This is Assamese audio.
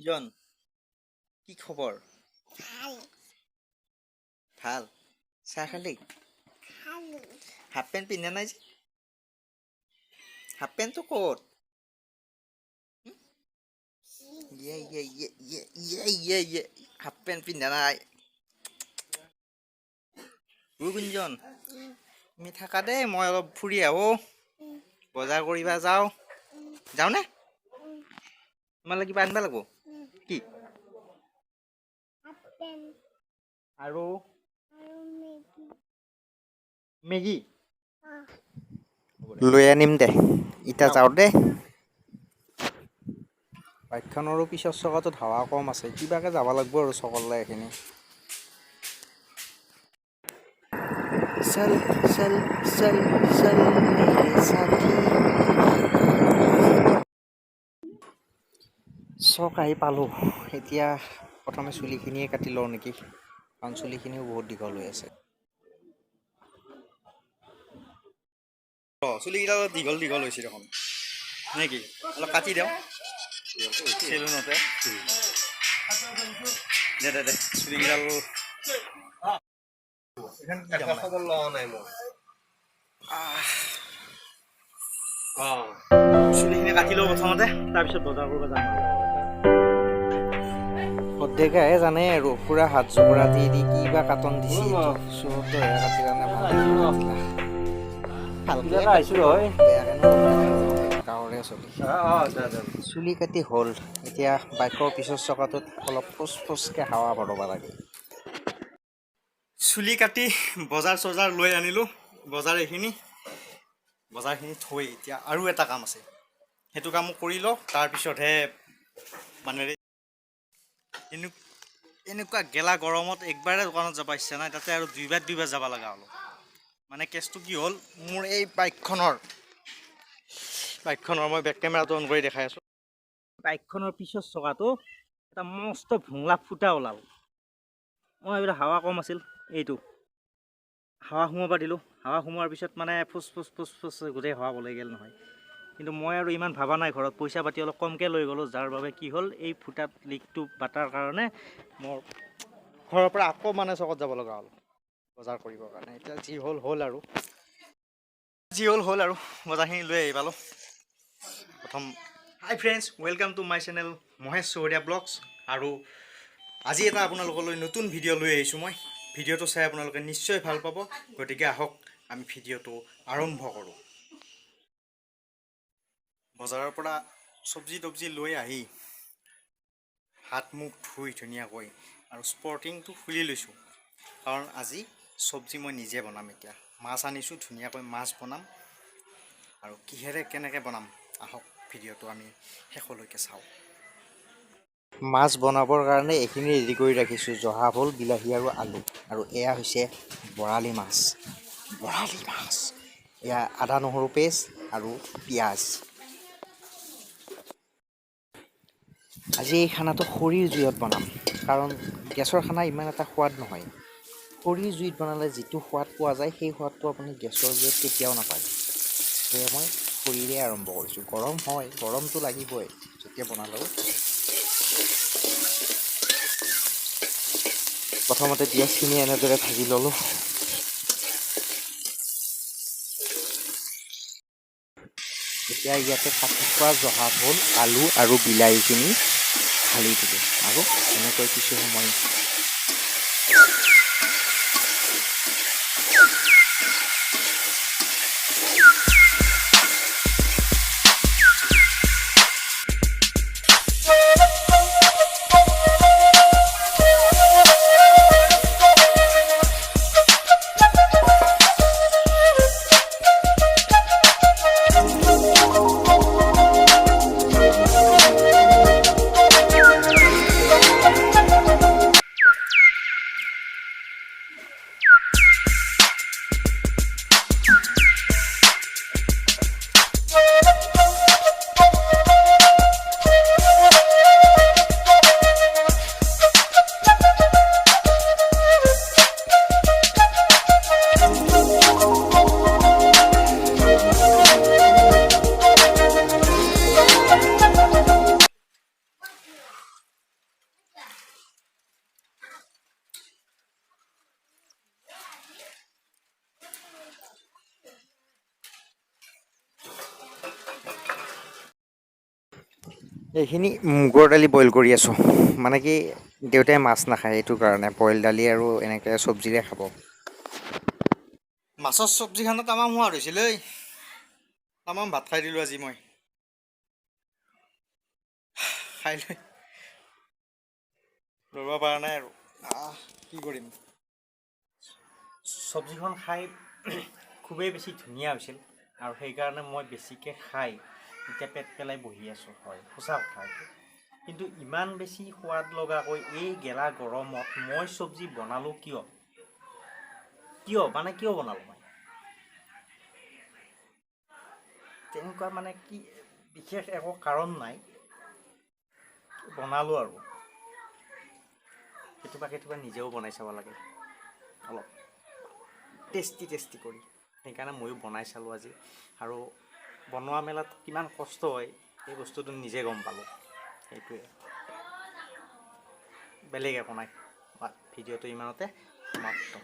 গুঞ্জন কি খবৰ? ভাল। চাহ খালি? হাফ পেণ্ট পিন্ধা নাই যে? হাফ পেণ্টটো ক'ত? হাফ পেণ্ট পিন্ধা নাই। গুঞ্জন তুমি থাকা দেই, মই অলপ ফুৰি আহো, বজাৰ কৰিবা যাওঁ। যাওঁনে? তোমালৈ কিবা আনিব লাগিব? কি? আৰু মেগী লৈ আনিম দে। এতিয়া যাওঁ দে। বাইকখনৰো পিছৰ চকাটোত হাৱা কম আছে, কিবাকে যাব লাগিব আৰু চকলে এইখিনি। চল চল চল চল মেৰে সাথী। চক আহি পালোঁ। এতিয়া প্ৰথমে চুলিখিনিয়ে কাটি লওঁ নেকি, কাৰণ চুলিখিনিও বহুত দীঘল হৈ আছে। চুলিকেইটা অলপ দীঘল দীঘল হৈছে দেখোন, নে কি? অলপ কাটি দিওঁ চেলুনতে। দে দে দে চুলিকেইডাল খবৰ লোৱা নাই মই। চুলিখিনি কাটি লওঁ প্ৰথমতে, তাৰপিছত বজাৰ কৰিব যাম। সদ্যকাহে জানে আৰু পুৰা হাত জোকৰা দি দি কি বা কাটন দিছে। চুৰতহে কাটি কাৰণে ভাল গাঁৱৰে চুলি কাটি হ'ল। এতিয়া বাইকৰ পিছৰ চকাটোত অলপ ফুচ ফুচকে হাৱা ভৰাব লাগে। চুলি কাটি বজাৰ চজাৰ লৈ আনিলোঁ। বজাৰখিনি থৈ এতিয়া আৰু এটা কাম আছে, সেইটো কামো কৰি লওঁ। তাৰপিছতহে মানে এনেকুৱা গেলা গৰমত একবাৰে দোকানত যাব ইচ্ছা নাই, তাতে আৰু দুইবাৰ যাব লগা হ'ল। মানে কেছটো কি হ'ল, মোৰ এই বাইকখনৰ মই বেক কেমেৰাটো অন কৰি দেখাই আছোঁ। বাইকখনৰ পিছৰ চকাটো এটা মস্ত ভোংলা ফুটা ওলাল। মই এইবিলাক হাৱা কম আছিল, এইটো হাৱা সোমাব দিলোঁ। হাৱা সোমোৱাৰ পিছত মানে ফুচ গোটেই হাৱা ওলাই গ'ল নহয়। কিন্তু মই আৰু ইমান ভবা নাই, ঘৰত পইচা পাতি অলপ কমকৈ লৈ গ'লোঁ, যাৰ বাবে কি হ'ল, এই ফুটাত লিকটো বাটাৰ কাৰণে মোৰ ঘৰৰ পৰা আকৌ মানে চকত যাব লগা হ'ল বজাৰ কৰিবৰ কাৰণে। এতিয়া যি হ'ল আৰু বজাৰখিনি লৈ আহি পালোঁ। হাই friends, welcome to my channel Mahesh চহৰীয়া ব্লগছ। আৰু আজি এটা আপোনালোকলৈ নতুন ভিডিঅ' লৈ আহিছোঁ মই। ভিডিঅ'টো চাই আপোনালোকে নিশ্চয় ভাল পাব, গতিকে আহক আমি ভিডিঅ'টো আৰম্ভ কৰোঁ। বজাৰৰ পৰা চব্জি তব্জি লৈ আহি হাত মুখ ধুই ধুনীয়াকৈ আৰু স্পৰ্টিংটো খুলি লৈছোঁ, কাৰণ আজি চব্জি মই নিজে বনাম। এতিয়া মাছ আনিছোঁ, ধুনীয়াকৈ মাছ বনাম। আৰু কিহেৰে কেনেকৈ বনাম আহক ভিডিঅ'টো আমি শেষলৈকে চাওঁ। মাছ বনাবৰ কাৰণে এইখিনি ৰেডি কৰি ৰাখিছোঁ: জহা ভোল, বিলাহী আৰু আলু। আৰু এয়া হৈছে বৰালি মাছ। এয়া আদা নহৰু পেষ্ট আৰু পিঁয়াজ। আজি এই খানাটো খৰিৰ জুইত বনাম, কাৰণ গেছৰ খানা ইমান এটা সোৱাদ নহয়। খৰিৰ জুইত বনালে যিটো সোৱাদ পোৱা যায়, সেই সোৱাদটো আপুনি গেছৰ জুইত কেতিয়াও নাপায়। সেয়ে মই খৰিৰে আৰম্ভ কৰিছোঁ। গৰম হয়, গৰমটো লাগিবই যেতিয়া বনালেও। প্ৰথমতে পিঁয়াজখিনি এনেদৰে ভাজি ল'লোঁ। এতিয়া ইয়াতে কাটি থোৱা জহা ভোল, আলু আৰু বিলাহীখিনি ঢালি দিলোঁ আৰু এনেকৈ কিছু সময় এইখিনি মুগৰ দালি বইল কৰি আছোঁ মানে কি দেউতাই মাছ নাখায় এইটো কাৰণে বইল দালি আৰু এনেকৈ চব্জিৰে খাব মাছৰ চব্জিখনত তামাম সোৱাদ হৈছিল ঐ তামাম ভাত খাই দিলোঁ আজি মই খাই লৈ ল'ব পৰা নাই আৰু কি কৰিম চব্জিখন খাই খুবেই বেছি ধুনীয়া হৈছিল আৰু সেইকাৰণে মই বেছিকৈ খাই এতিয়া পেট পেলাই বহি আছোঁ হয় সঁচা কথা এইটো কিন্তু ইমান বেছি সোৱাদ লগাকৈ এই গেলা গৰমত মই চব্জি বনালোঁ কিয় বনালোঁ মই তেনেকুৱা মানে কি বিশেষ একো কাৰণ নাই বনালোঁ আৰু কেতিয়াবা নিজেও বনাই চাব লাগে অলপ টেষ্টি কৰি সেইকাৰণে ময়ো বনাই চালোঁ আজি আৰু বনোৱা মেলাত কিমান কষ্ট হয় এই বস্তুটো নিজে গম পালোঁ সেইটোৱে বেলেগ একো নাই ভিডিঅ'টো ইমানতে সমাপ্ত